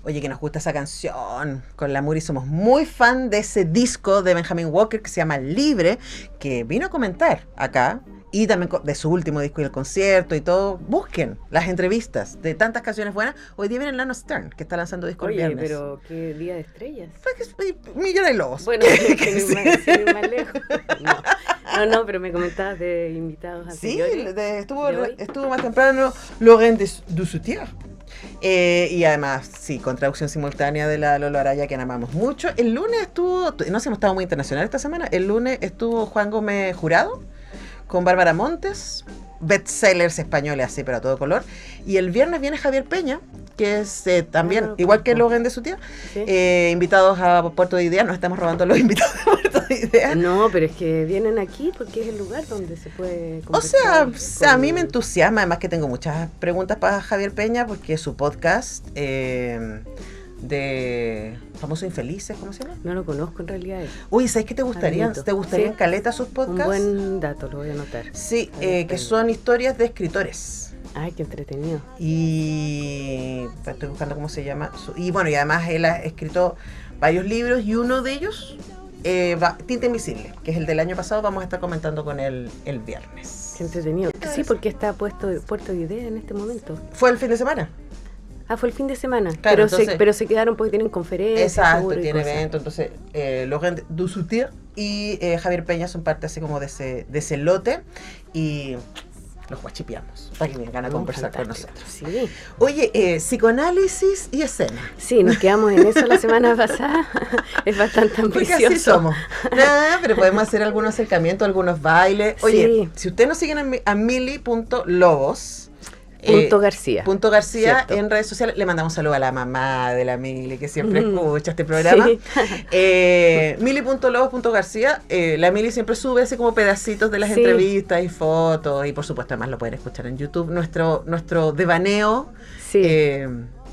Oye, que nos gusta esa canción. Con la Muri somos muy fan de ese disco de Benjamin Walker que se llama Libre, que vino a comentar acá. Y también de su último disco y el concierto y todo. Busquen las entrevistas de tantas canciones buenas. Hoy día viene Lano Stern, que está lanzando disco el Oye, viernes. pero qué día de estrellas. Millones de lobos. Bueno, sin ir más lejos. No, pero me comentabas de invitados anteriores. Sí, estuvo más temprano Laurent Dussoutier. Y además, sí, con traducción simultánea de la Lolo Araya, que amamos mucho. El lunes estuvo, no sé, hemos estado muy internacional esta semana. El lunes estuvo Juan Gómez Jurado con Bárbara Montes, bestsellers españoles así, pero a todo color. Y el viernes viene Javier Peña, que es también, igual que Logan de su tía, ¿sí? Invitados a Puerto de Ideas. Nos estamos robando los invitados a Puerto de Ideas. No, pero es que vienen aquí porque es el lugar donde se puede conversar. O sea, a mí me entusiasma, además que tengo muchas preguntas para Javier Peña, porque su podcast de Famosos Infelices, ¿cómo se llama? No lo conozco en realidad. Uy, ¿sabes qué te gustarían? ¿Te gustarían sí. Caleta sus podcasts? Un buen dato, lo voy a anotar. Sí, que son historias de escritores. Ay, qué entretenido. Y estoy buscando cómo se llama. Y bueno, y además él ha escrito varios libros y uno de ellos, Tinta Invisible, que es el del año pasado. Vamos a estar comentando con él el viernes. Qué entretenido. Sí, porque está puesto Puerto de Ideas en este momento. ¿Fue el fin de semana? Fue el fin de semana, claro, pero se quedaron porque tienen conferencias. Exacto, tiene eventos. Entonces, Laurent Dussoutier y Javier Peña son parte así como de ese lote. Y los guachipeamos para que vengan a conversar con nosotros. Sí. Oye, psicoanálisis y escena. Sí, nos quedamos en eso la semana pasada. Es bastante ambicioso. Porque así somos. Pero podemos hacer algunos acercamientos, algunos bailes. Oye, sí. Si ustedes nos siguen a mili.lobos, García en redes sociales, le mandamos un saludo a la mamá de la Mili, que siempre escucha este programa. Sí. Mili.lobos.garcía, la Mili siempre sube así como pedacitos de las entrevistas y fotos, y por supuesto además lo pueden escuchar en YouTube, nuestro devaneo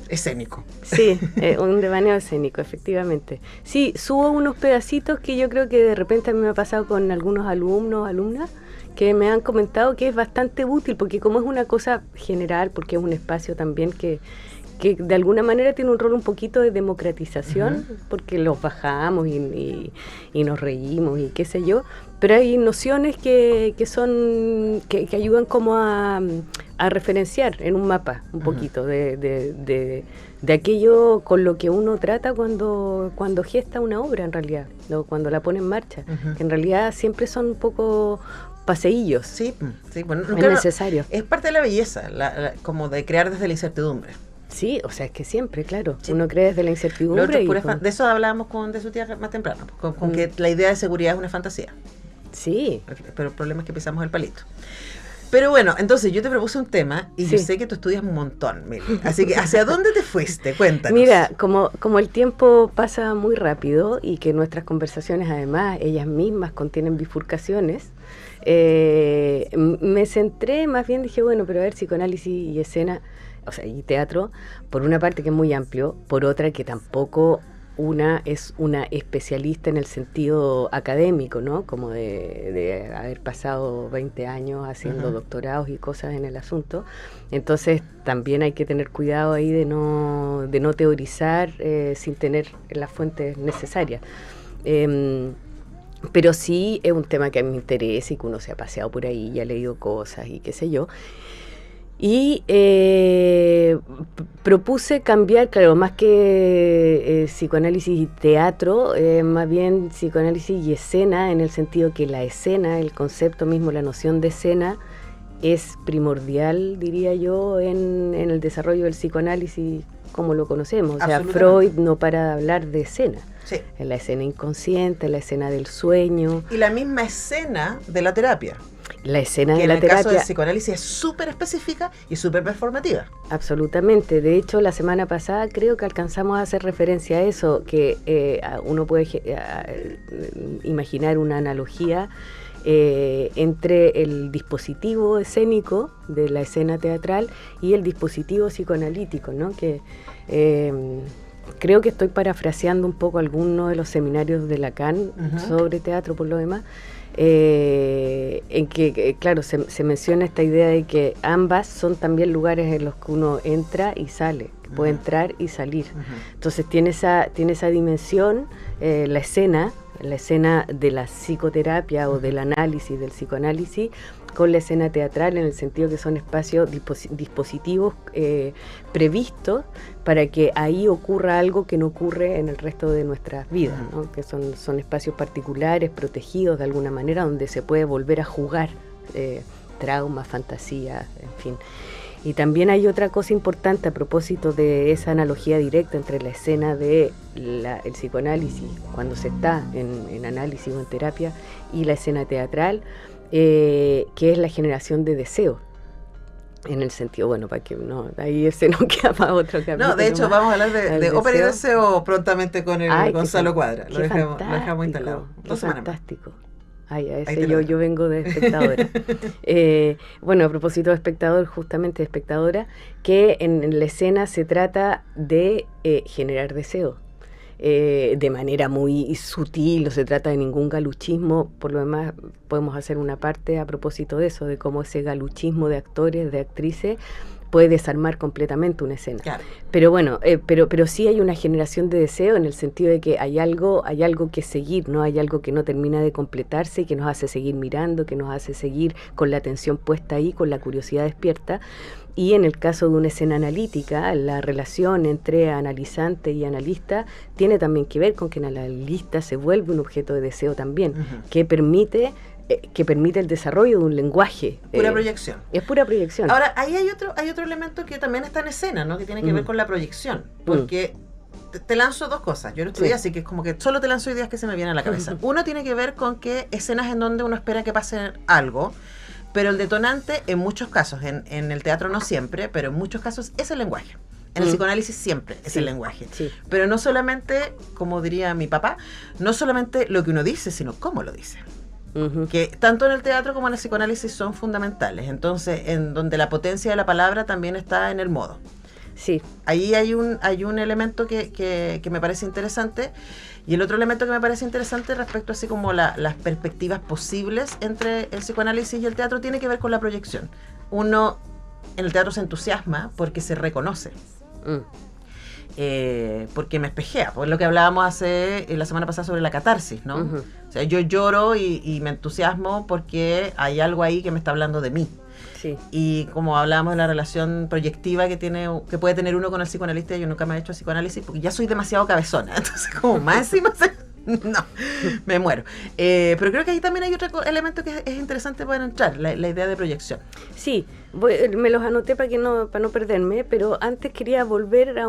escénico. Sí, un devaneo escénico, efectivamente. Sí, subo unos pedacitos que yo creo que de repente a mí me ha pasado con algunos alumnos, alumnas, que me han comentado que es bastante útil, porque como es una cosa general, porque es un espacio también que de alguna manera tiene un rol un poquito de democratización, porque los bajamos y nos reímos y qué sé yo, pero hay nociones que son que ayudan como a referenciar en un mapa un poquito de aquello con lo que uno trata cuando gesta una obra en realidad, ¿no? Cuando la pone en marcha, que en realidad siempre son un poco paseillos. Sí, bueno, es necesario. Es parte de la belleza, como de crear desde la incertidumbre. Sí, o sea, es que siempre, claro, uno cree desde la incertidumbre. De eso hablábamos de su tía más temprano, con que la idea de seguridad es una fantasía. Sí. Pero el problema es que pisamos el palito. Pero bueno, entonces yo te propuse un tema y yo sé que tú estudias un montón, Mili. Así que, ¿hacia dónde te fuiste? Cuéntanos. Mira, como el tiempo pasa muy rápido y que nuestras conversaciones, además, ellas mismas contienen bifurcaciones, me centré, más bien dije, bueno, pero a ver, psicoanálisis y escena, o sea, y teatro, por una parte que es muy amplio, por otra que tampoco una es una especialista en el sentido académico, ¿no? Como de haber pasado 20 años haciendo doctorados y cosas en el asunto. Entonces también hay que tener cuidado ahí de no teorizar sin tener las fuentes necesarias. Pero sí es un tema que a mí me interesa y que uno se ha paseado por ahí y ha leído cosas y qué sé yo. Y propuse cambiar, claro, más que psicoanálisis y teatro, más bien psicoanálisis y escena, en el sentido que la escena, el concepto mismo, la noción de escena, es primordial, diría yo, en el desarrollo del psicoanálisis como lo conocemos. O sea, Freud no para de hablar de escena. Sí. En la escena inconsciente, la escena del sueño. Y la misma escena de la terapia. La escena que de la terapia. En el caso del psicoanálisis es súper específica y súper performativa. Absolutamente. De hecho, la semana pasada creo que alcanzamos a hacer referencia a eso, que uno puede imaginar una analogía entre el dispositivo escénico de la escena teatral y el dispositivo psicoanalítico, ¿no? Que creo que estoy parafraseando un poco algunos de los seminarios de Lacan sobre teatro por lo demás, en que, claro, se menciona esta idea de que ambas son también lugares en los que uno entra y sale, puede entrar y salir. Entonces tiene esa dimensión, la escena de la psicoterapia o del análisis, del psicoanálisis, con la escena teatral, en el sentido que son espacios, dispositivos previstos para que ahí ocurra algo que no ocurre en el resto de nuestras vidas, ¿no? Que son espacios particulares, protegidos de alguna manera, donde se puede volver a jugar trauma, fantasía, en fin. Y también hay otra cosa importante a propósito de esa analogía directa entre la escena de el psicoanálisis, cuando se está en análisis o en terapia, y la escena teatral, que es la generación de deseo. En el sentido, bueno, para que no, ahí ese no queda para otro capítulo. No, de hecho, más. vamos a hablar de ópera y deseo prontamente con el Ay, Gonzalo Cuadra. Lo dejamos fantástico, instalado. qué fantástico. Ay, a Ahí ese yo vengo de espectadora. Bueno, a propósito de espectador, justamente de espectadora, que en la escena se trata de generar deseo. De manera muy sutil, no se trata de ningún galuchismo. Por lo demás, podemos hacer una parte a propósito de eso, de cómo ese galuchismo de actores, de actrices, puede desarmar completamente una escena. Claro. Pero bueno, pero sí hay una generación de deseo, en el sentido de que hay algo que seguir, ¿no? Hay algo que no termina de completarse, que nos hace seguir mirando, que nos hace seguir con la atención puesta ahí, con la curiosidad despierta. Y en el caso de una escena analítica, la relación entre analizante y analista tiene también que ver con que el analista se vuelve un objeto de deseo también, que permite el desarrollo de un lenguaje. Pura proyección. Es pura proyección. Ahora, ahí hay otro elemento que también está en escena, ¿no? Que tiene que ver con la proyección. Porque te lanzo dos cosas. Yo lo estudié, así que es como que solo te lanzo ideas que se me vienen a la cabeza. Uno tiene que ver con que escenas en donde uno espera que pase algo, pero el detonante, en muchos casos, en el teatro no siempre, pero en muchos casos es el lenguaje. En el psicoanálisis siempre es el lenguaje. Sí. Pero no solamente, como diría mi papá, no solamente lo que uno dice, sino cómo lo dice. Que tanto en el teatro como en el psicoanálisis son fundamentales. Entonces, en donde la potencia de la palabra también está en el modo. Sí. Ahí hay un elemento que me parece interesante. Y el otro elemento que me parece interesante respecto así como las perspectivas posibles entre el psicoanálisis y el teatro tiene que ver con la proyección. Uno en el teatro se entusiasma porque se reconoce. Porque me espejea, pues lo que hablábamos la semana pasada sobre la catarsis, ¿no? O sea, yo lloro y me entusiasmo porque hay algo ahí que me está hablando de mí. Sí. Y como hablábamos de la relación proyectiva que puede tener uno con el psicoanalista, yo nunca me he hecho psicoanálisis porque ya soy demasiado cabezona, entonces como más encima no, me muero. Pero creo que ahí también hay otro elemento que es interesante para entrar, la idea de proyección. Sí, me los anoté para no perderme, pero antes quería volver a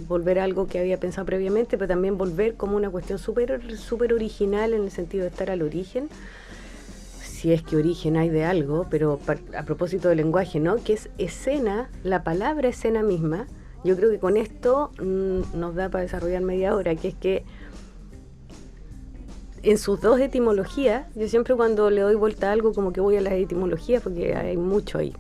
volver a algo que había pensado previamente, pero también volver como una cuestión súper original, en el sentido de estar al origen, si es que origen hay de algo, pero a propósito del lenguaje, ¿no? Que es escena, la palabra escena misma. Yo creo que con esto nos da para desarrollar media hora, que es que en sus dos etimologías, yo siempre cuando le doy vuelta a algo como que voy a las etimologías, porque hay mucho ahí,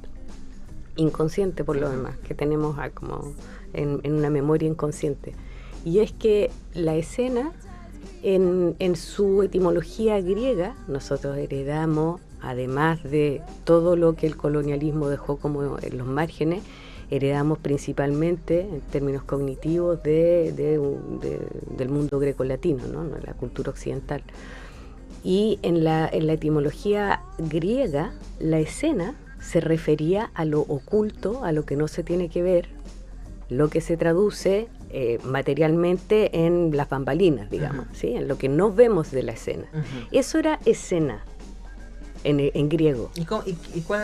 inconsciente por lo demás, que tenemos como en una memoria inconsciente. Y es que la escena, en su etimología griega, nosotros heredamos, además de todo lo que el colonialismo dejó como en los márgenes, heredamos principalmente en términos cognitivos del mundo grecolatino, ¿no? La cultura occidental. Y en la etimología griega, la escena se refería a lo oculto, a lo que no se tiene que ver, lo que se traduce materialmente en las bambalinas, digamos, ¿sí? En lo que no vemos de la escena. Eso era escena en griego. ¿Y cuál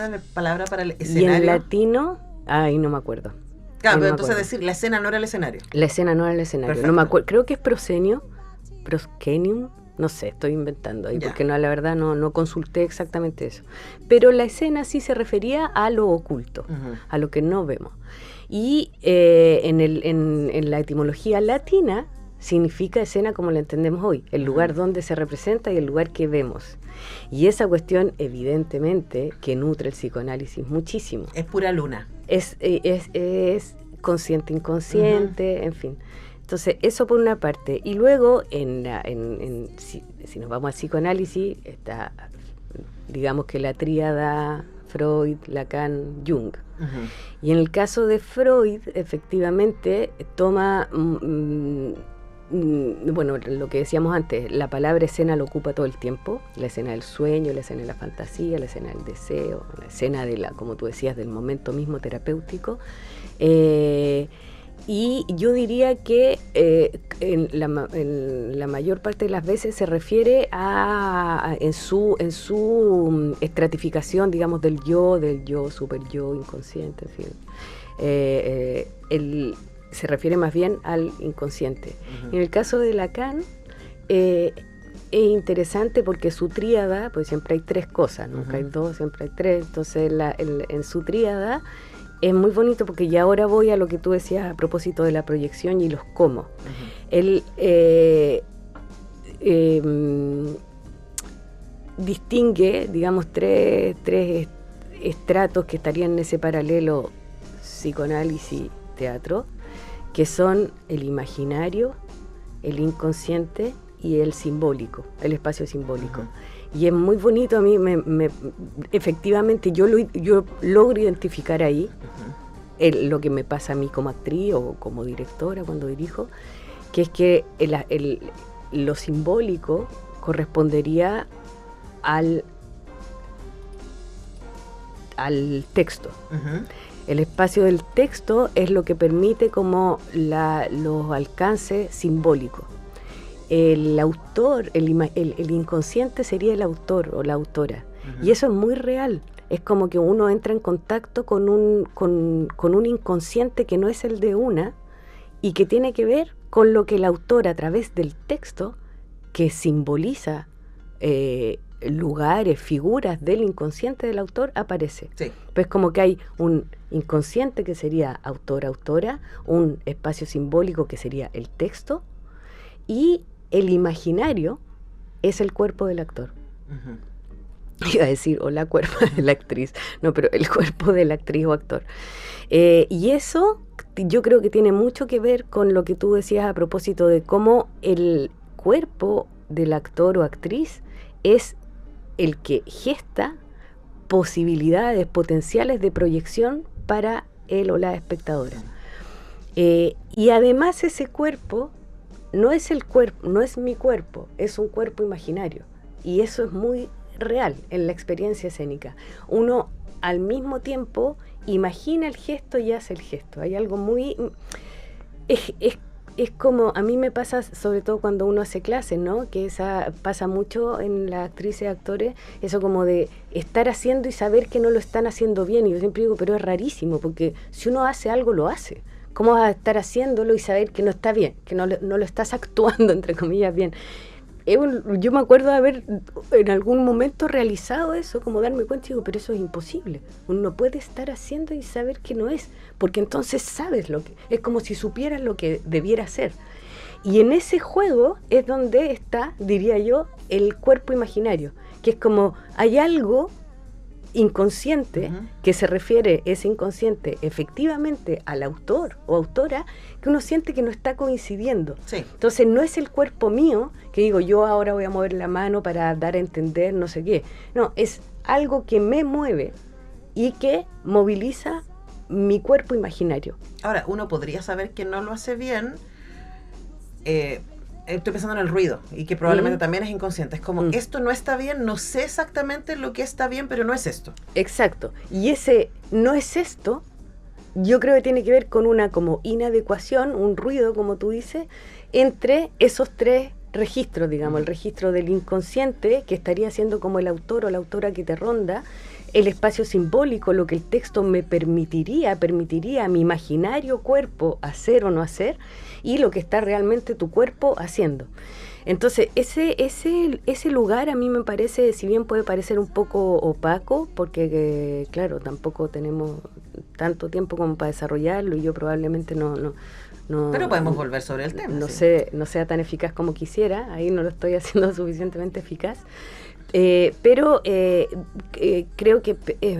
es la palabra para el escenario? Y en latino... Ay, no me acuerdo. Claro, pero entonces decir, la escena no era el escenario. La escena no era el escenario. Perfecto. No me acuerdo, creo que es proskenium, no sé, estoy inventando ahí, porque la verdad no consulté exactamente eso. Pero la escena sí se refería a lo oculto, a lo que no vemos. Y en la etimología latina significa escena como la entendemos hoy, el lugar donde se representa y el lugar que vemos. Y esa cuestión, evidentemente, que nutre el psicoanálisis muchísimo. Es pura luna. Es consciente, inconsciente, en fin. Entonces, eso por una parte. Y luego, si nos vamos al psicoanálisis, está, digamos que la tríada Freud, Lacan, Jung. Ujú. Y en el caso de Freud, efectivamente, toma, bueno, lo que decíamos antes, la palabra escena lo ocupa todo el tiempo, la escena del sueño, la escena de la fantasía, la escena del deseo, la escena de la, como tú decías, del momento mismo terapéutico. Y yo diría que en la mayor parte de las veces se refiere en su estratificación, digamos, del yo, super yo, inconsciente, en fin. Se refiere más bien al inconsciente. Ujú. En el caso de Lacan, es interesante porque su tríada, pues siempre hay tres cosas, nunca hay dos, siempre hay tres. Entonces, en su tríada es muy bonito porque ya ahora voy a lo que tú decías a propósito de la proyección y los cómo. Ujú. Él distingue, digamos, tres estratos que estarían en ese paralelo psicoanálisis, teatro, que son el imaginario, el inconsciente y el simbólico, el espacio simbólico. Uh-huh. Y es muy bonito, a mí efectivamente yo logro identificar ahí lo que me pasa a mí como actriz o como directora cuando dirijo, que es que lo simbólico correspondería al texto. Uh-huh. El espacio del texto es lo que permite como los alcances simbólicos. El autor, el inconsciente sería el autor o la autora. Uh-huh. Y eso es muy real. Es como que uno entra en contacto con un inconsciente que no es el de una y que tiene que ver con lo que el autor a través del texto, que simboliza lugares, figuras del inconsciente del autor, aparece. Sí. Pues como que hay un inconsciente que sería autora, un espacio simbólico que sería el texto, y el imaginario es el cuerpo del actor. Uh-huh. Iba a decir, o la cuerpo de la actriz, no, pero el cuerpo de la actriz o actor. Y eso yo creo que tiene mucho que ver con lo que tú decías a propósito de cómo el cuerpo del actor o actriz es el que gesta posibilidades potenciales de proyección para él o la espectadora. Y además ese cuerpo no es el cuerpo, no es mi cuerpo, es un cuerpo imaginario. Y eso es muy real en la experiencia escénica. Uno al mismo tiempo imagina el gesto y hace el gesto. Hay algo muy... Es como, a mí me pasa, sobre todo cuando uno hace clases, ¿no? Que pasa mucho en las actrices y actores, eso como de estar haciendo y saber que no lo están haciendo bien. Y yo siempre digo, pero es rarísimo, porque si uno hace algo, lo hace. ¿Cómo vas a estar haciéndolo y saber que no está bien, que no lo estás actuando, entre comillas, bien? Yo me acuerdo de haber en algún momento realizado eso, como darme cuenta y digo, pero eso es imposible. Uno no puede estar haciendo y saber que no es, porque entonces sabes lo que... Es como si supieras lo que debiera ser. Y en ese juego es donde está, diría yo, el cuerpo imaginario, que es como hay algo inconsciente, uh-huh, que se refiere ese inconsciente efectivamente al autor o autora, que uno siente que no está coincidiendo. Sí. Entonces no es el cuerpo mío que digo yo ahora voy a mover la mano para dar a entender no sé qué, no, es algo que me mueve y que moviliza mi cuerpo imaginario. Ahora, uno podría saber que no lo hace bien, estoy pensando en el ruido, y que probablemente también es inconsciente. Es como, esto no está bien, no sé exactamente lo que está bien, pero no es esto. Exacto. Y ese no es esto, yo creo que tiene que ver con una como inadecuación, un ruido, como tú dices, entre esos tres registros, digamos, el registro del inconsciente, que estaría siendo como el autor o la autora que te ronda, el espacio simbólico, lo que el texto me permitiría a mi imaginario cuerpo hacer o no hacer, y lo que está realmente tu cuerpo haciendo. Entonces, ese lugar a mí me parece, si bien puede parecer un poco opaco, porque claro, tampoco tenemos tanto tiempo como para desarrollarlo, y yo probablemente no pero podemos volver sobre el tema. No sí. no sea tan eficaz como quisiera, ahí no lo estoy haciendo suficientemente eficaz. Pero creo que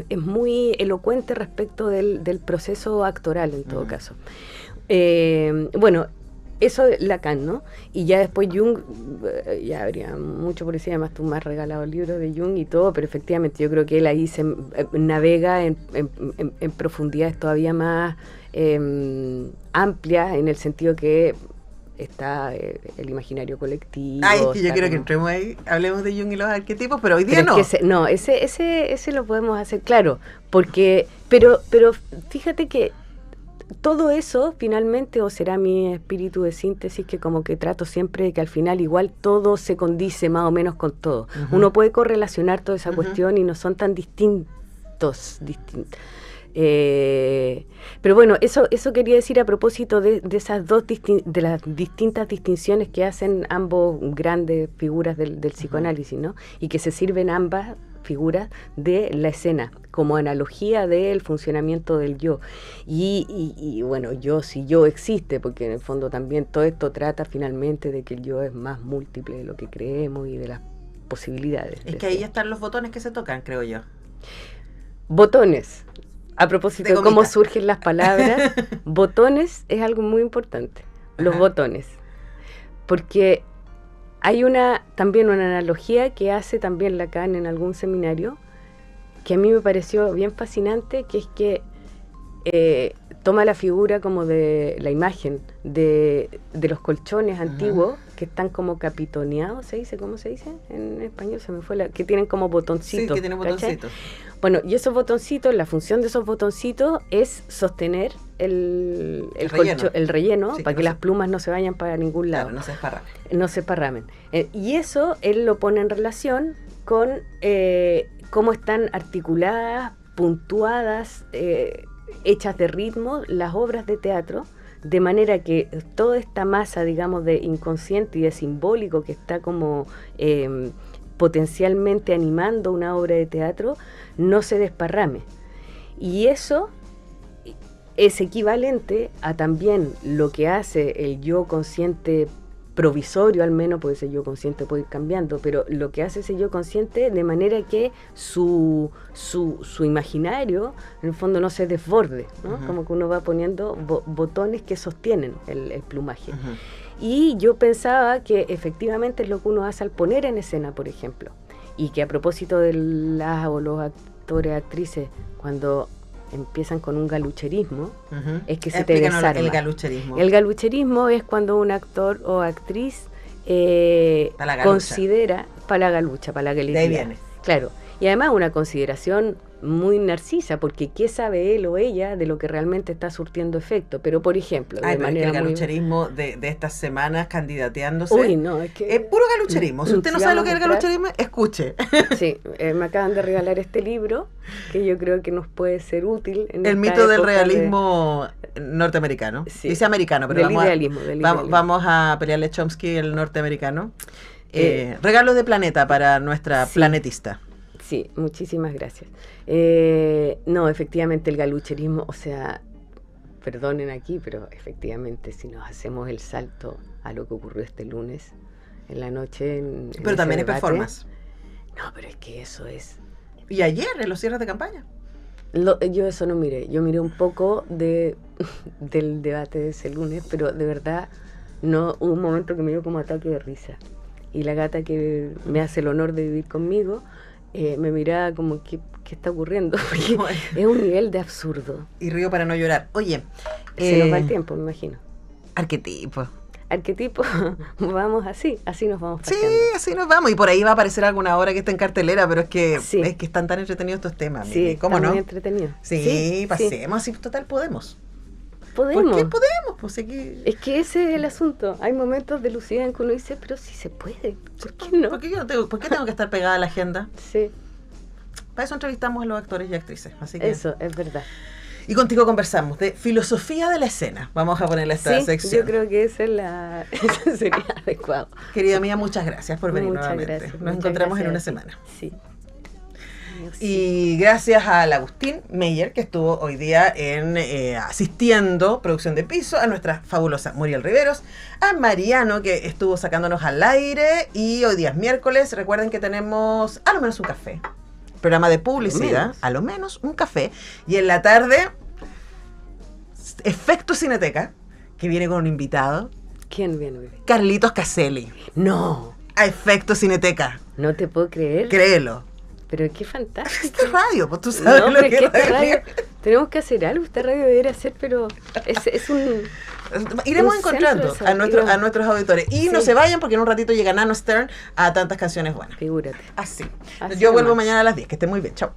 es muy elocuente respecto del proceso actoral en todo caso. Bueno, eso Lacan, ¿no? Y ya después Jung, ya habría mucho por decir, además tú me has regalado el libro de Jung y todo, pero efectivamente yo creo que él ahí se navega en profundidades todavía más amplias, en el sentido que está el imaginario colectivo. Ay, es que yo quiero como... que entremos ahí, hablemos de Jung y los arquetipos, pero hoy día pero no. Es que ese lo podemos hacer, claro, porque, pero fíjate que todo eso finalmente, o será mi espíritu de síntesis, que como que trato siempre de que al final igual todo se condice más o menos con todo. Uno puede correlacionar toda esa cuestión y no son tan distintos. Pero bueno, eso quería decir a propósito de esas de las distintas distinciones que hacen ambos grandes figuras del psicoanálisis, ¿no? Y que se sirven ambas figuras de la escena como analogía del funcionamiento del yo. Y bueno, si yo existe, porque en el fondo también todo esto trata finalmente de que el yo es más múltiple de lo que creemos y de las posibilidades. Es que ahí están los botones que se tocan, creo yo. Botones. A propósito de cómo surgen las palabras, botones es algo muy importante. Los botones. Porque hay también una analogía que hace también Lacan en algún seminario, que a mí me pareció bien fascinante, que es que toma la figura como de la imagen de los colchones antiguos, que están como capitoneados, ¿se dice? ¿Cómo se dice? En español se me fue que tienen como botoncitos. Sí, que tienen botoncitos. Bueno, y esos botoncitos, la función de esos botoncitos es sostener el relleno sí, para que las plumas no se vayan para ningún lado. Claro, no se esparramen. No se esparramen. Y eso él lo pone en relación con cómo están articuladas, puntuadas, hechas de ritmo las obras de teatro, de manera que toda esta masa, digamos, de inconsciente y de simbólico que está como potencialmente animando una obra de teatro, no se desparrame. Y eso es equivalente a también lo que hace el yo consciente provisorio, al menos, porque ese yo consciente puede ir cambiando, pero lo que hace ese yo consciente de manera que su imaginario en el fondo no se desborde, ¿no? Como que uno va poniendo botones que sostienen el plumaje. Y yo pensaba que efectivamente es lo que uno hace al poner en escena, por ejemplo, y que a propósito de las o los actores, actrices, cuando empiezan con un galucherismo, es que se te desarma. El galucherismo. El galucherismo es cuando un actor o actriz considera para la galucha, para la galería. De ahí viene. Claro. Y además una consideración muy narcisa, porque ¿qué sabe él o ella de lo que realmente está surtiendo efecto? Pero, por ejemplo, pero es que el galucherismo de estas semanas candidateándose... Uy, no, es que... Es puro galucherismo. Si usted no sabe lo que es el galucherismo, escuche. Sí, me acaban de regalar este libro, que yo creo que nos puede ser útil. En el mito del realismo norteamericano. Sí. Dice americano, pero vamos a pelearle Chomsky, el norteamericano. Regalos de planeta para nuestra planetista. Sí, muchísimas gracias. No, efectivamente el galucherismo, o sea, perdonen aquí, pero efectivamente si nos hacemos el salto a lo que ocurrió este lunes en la noche... pero también hay performance. No, pero es que eso es... Y ayer, en los cierres de campaña. Yo eso no miré. Yo miré un poco del debate de ese lunes, pero de verdad no hubo un momento que me dio como ataque de risa. Y la gata que me hace el honor de vivir conmigo... me miraba como, ¿qué está ocurriendo? Porque es un nivel de absurdo. Y río para no llorar. Oye, se nos va el tiempo, me imagino. Arquetipo, vamos así nos vamos paseando. Sí, así nos vamos. Y por ahí va a aparecer alguna hora que está en cartelera, pero es que están tan entretenidos estos temas. Sí, ¿cómo no? Muy entretenidos. Sí, pasemos, así total podemos. ¿Podemos? ¿Por qué podemos? Pues aquí... Es que ese es el asunto. Hay momentos de lucidez en que uno dice, pero sí se puede. ¿Por qué no? ¿Por qué tengo que estar pegada a la agenda? Sí. Para eso entrevistamos a los actores y actrices. Así que... Eso, es verdad. Y contigo conversamos de filosofía de la escena. Vamos a ponerle esta sección. Yo creo que esa sería adecuado. Querida mía, muchas gracias por venir nuevamente. Gracias, Nos encontramos en una semana. Sí. Y gracias al Agustín Meyer, que estuvo hoy día asistiendo, producción de piso, a nuestra fabulosa Muriel Riveros, a Mariano, que estuvo sacándonos al aire, y hoy día es miércoles. Recuerden que tenemos a lo menos un café, programa de publicidad, a lo menos un café, y en la tarde, Efecto Cineteca, que viene con un invitado ¿Quién viene, bebé? Carlitos Caselli. No, A efecto Cineteca. no te puedo creer. Créelo. Pero qué fantástico. Esta radio, pues tú sabes No, lo pero es que que es esta radio, tenemos que hacer algo, esta radio debería ser, pero es un... Iremos un encontrando centro de a nuestros auditores. Y Sí. no se vayan porque en un ratito llega Nano Stern a tantas canciones buenas. Figúrate. Así. Así Yo vuelvo nomás. mañana a las 10. Que esté muy bien. Chao.